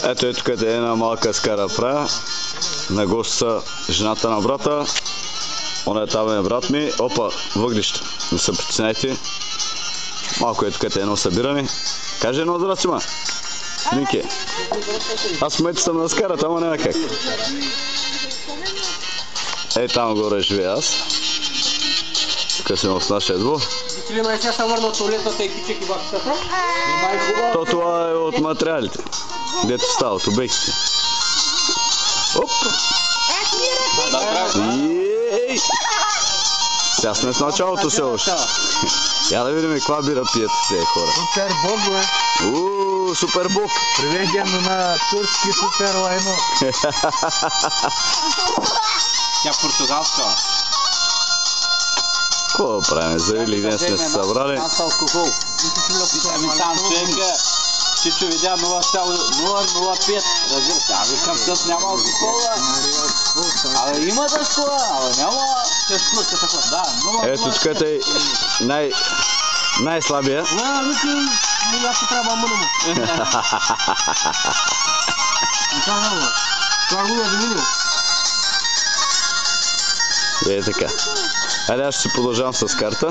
Ето е тук е една малка скара правя. На гост са жената на брата. Она е там е брат ми. Опа, въглища. Не се притесняйте. Малко е тук е едно събиране. Каже едно здрасти, ма. Ники. Аз в момента съм на скарата, ама няма как. Ей, там горе живея аз. Тук си в нашия двор. Сега се върна от туалетната и пичек и баксата. То това е от материалите. Дето става от обектите. Оп! Ей! Сега сме в началото все още. Я да видим каква бира пият тези хора. Супербок, бе. Супербок! Привеждам на турски суперлайно. Тя португалска. Какво да правим? За или ден сме се събрали. Аз алкохол. Ами там човека, Чичо видя 0,005. Разбира се, аз викам с няма алкохола. Абе има дъскова, абе няма. Да, 0,0. Ето тук е най-слабия. Викам, аз ще трябва мъна му. Това го надминил. Е така. Айде аз ще си продължавам с карта.